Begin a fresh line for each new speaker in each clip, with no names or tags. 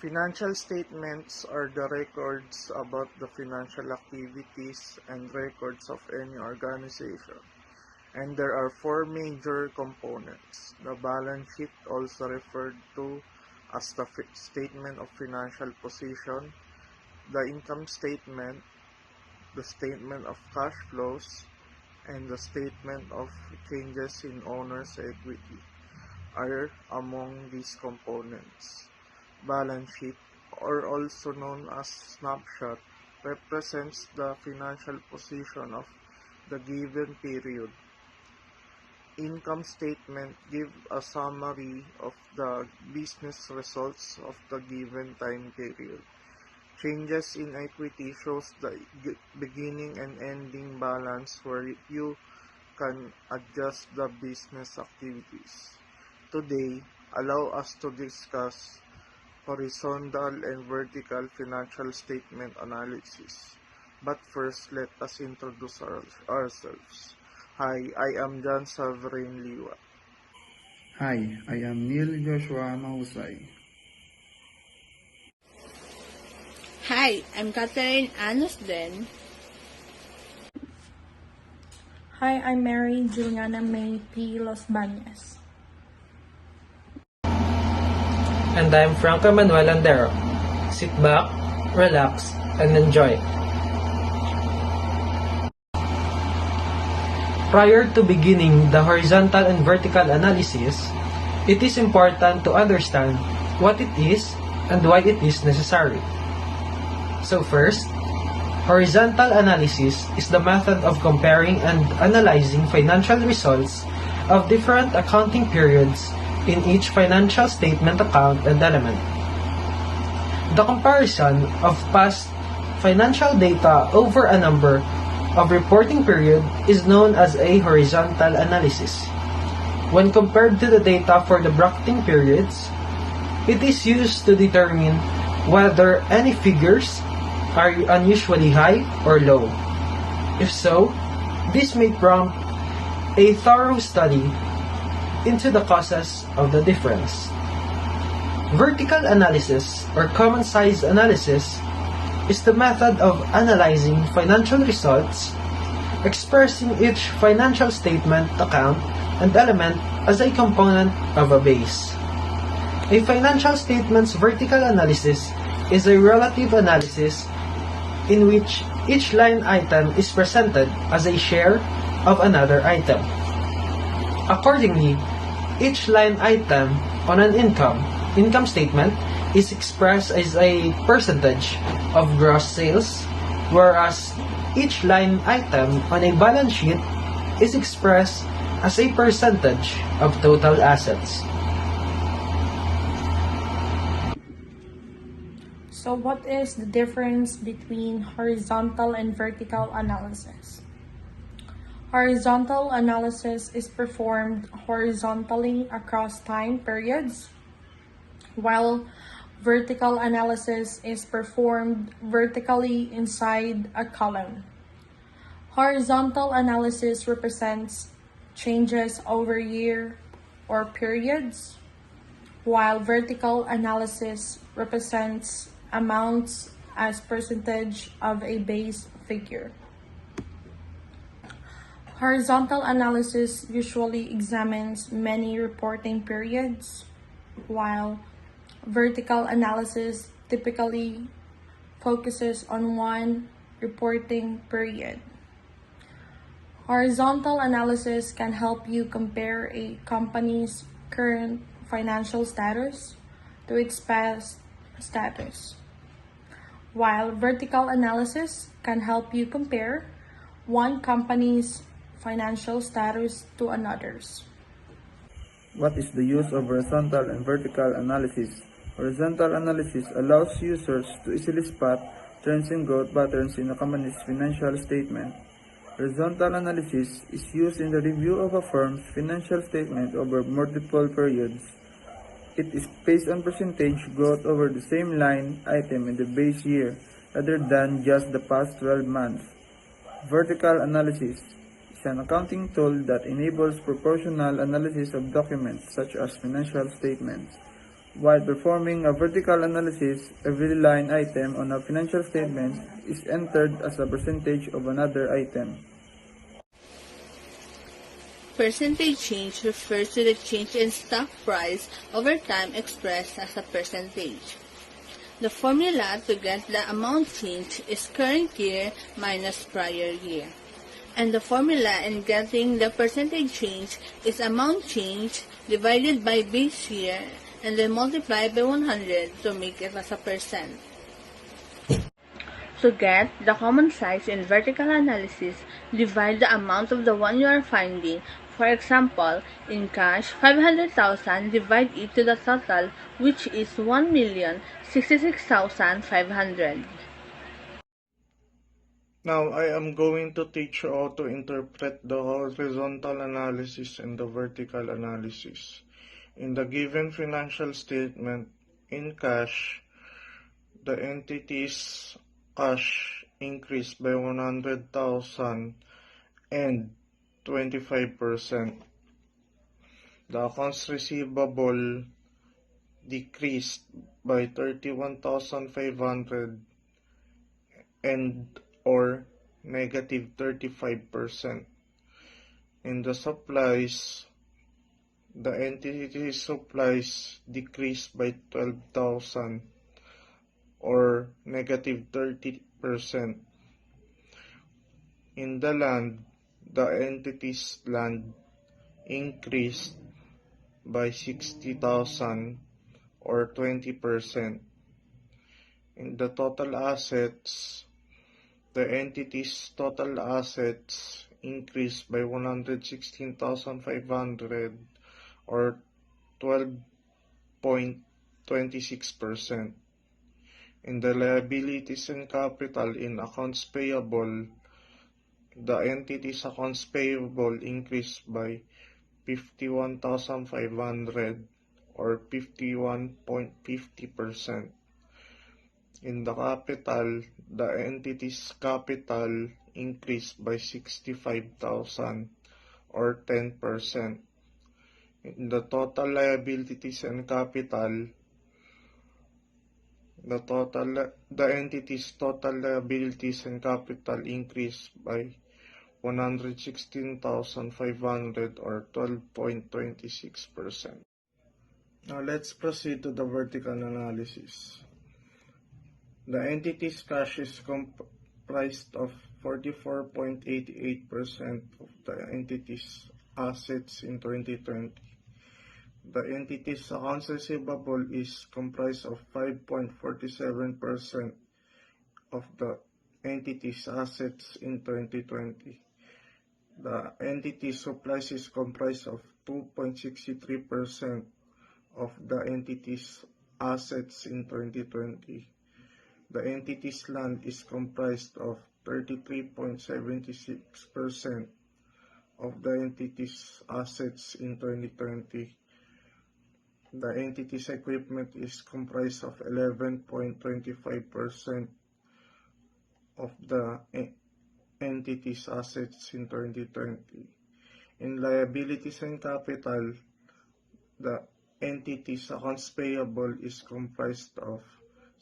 Financial statements are the records about the financial activities and records of any organization, and there are four major components. The balance sheet, also referred to as the statement of financial position, the income statement, the statement of cash flows, and the statement of changes in owner's equity are among these components. Balance sheet, or also known as snapshot, represents the financial position of the given period. Income statement gives a summary of the business results of the given time period. Changes in equity shows the beginning and ending balance where you can adjust the business activities. Today, allow us to discuss horizontal and vertical financial statement analysis. But first, let us introduce ourselves. Hi, I am John Severin Liwa.
Hi, I am Neil Joshua Mahusay.
Hi, I'm Catherine Anusden.
Hi, I'm Mary Juliana May P. Los Bañas.
And I'm Franco Manuel Andero. Sit back, relax, and enjoy. Prior to beginning the horizontal and vertical analysis, it is important to understand what it is and why it is necessary. So first, horizontal analysis is the method of comparing and analyzing financial results of different accounting periods in each financial statement account and element. The comparison of past financial data over a number of reporting period is known as a horizontal analysis. When compared to the data for the bracketing periods, it is used to determine whether any figures are unusually high or low. If so, this may prompt a thorough study into the causes of the difference. Vertical analysis or common size analysis is the method of analyzing financial results, expressing each financial statement, account, and element as a component of a base. A financial statement's vertical analysis is a relative analysis in which each line item is presented as a share of another item. Accordingly, each line item on an income statement is expressed as a percentage of gross sales, whereas each line item on a balance sheet is expressed as a percentage of total assets.
So what is the difference between horizontal and vertical analysis? Horizontal analysis is performed horizontally across time periods, while vertical analysis is performed vertically inside a column. Horizontal analysis represents changes over year or periods, while vertical analysis represents amounts as percentage of a base figure. Horizontal analysis usually examines many reporting periods, while vertical analysis typically focuses on one reporting period. Horizontal analysis can help you compare a company's current financial status to its past status, while vertical analysis can help you compare one company's financial status to another's.
What is the use of horizontal and vertical analysis? Horizontal analysis allows users to easily spot trends and growth patterns in a company's financial statement. Horizontal analysis is used in the review of a firm's financial statement over multiple periods. It is based on percentage growth over the same line item in the base year rather than just the past 12 months. Vertical analysis is an accounting tool that enables proportional analysis of documents such as financial statements. While performing a vertical analysis, every line item on a financial statement is entered as a percentage of another item.
Percentage change refers to the change in stock price over time expressed as a percentage. The formula to get the amount change is current year minus prior year. And the formula in getting the percentage change is amount change divided by base year and then multiplied by 100 to make it as a percent. To get the common size in vertical analysis, divide the amount of the one you are finding. For example, in cash, 500,000, divide it to the total, which is 1,066,500.
Now I am going to teach you how to interpret the horizontal analysis and the vertical analysis. In the given financial statement, in cash, the entity's cash increased by 100,000 and 25%. The accounts receivable decreased by 31,500 and or negative 35%. In the supplies, the entity's supplies decreased by 12,000 or negative 30%. In the land, the entity's land increased by 60,000 or 20%. In the total assets, the entity's total assets increased by 116,500 or 12.26%. In the liabilities and capital in accounts payable, the entity's accounts payable increased by 51,500 or 51.50%. In the capital, the entity's capital increased by 65,000 or 10%. In the total liabilities and capital, the entity's total liabilities and capital increased by 116,500 or 12.26%. Now let's proceed to the vertical analysis. The entity's cash is comprised of 44.88% of the entity's assets in 2020. The entity's accounts receivable is comprised of 5.47% of the entity's assets in 2020. The entity's supplies is comprised of 2.63% of the entity's assets in 2020. The entity's land is comprised of 33.76% of the entity's assets in 2020. The entity's equipment is comprised of 11.25% of the entity's assets in 2020. In liabilities and capital, the entity's accounts payable is comprised of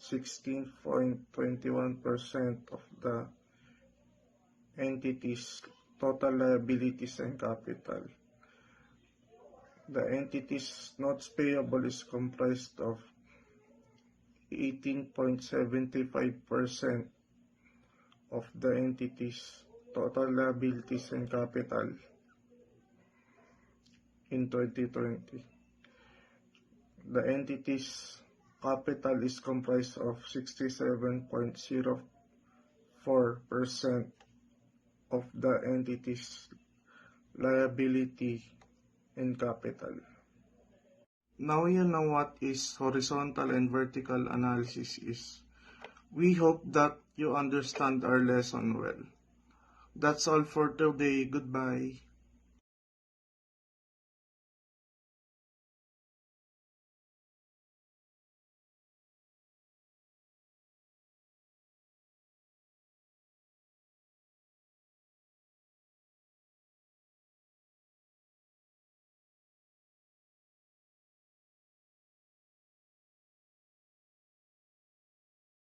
16.21% of the entity's total liabilities and capital. The entity's notes payable is comprised of 18.75% of the entity's total liabilities and capital in 2020. The entity's capital is comprised of 67.04% of the entity's liability and capital. Now you know what is horizontal and vertical analysis is. We hope that you understand our lesson well. That's all for today. Goodbye.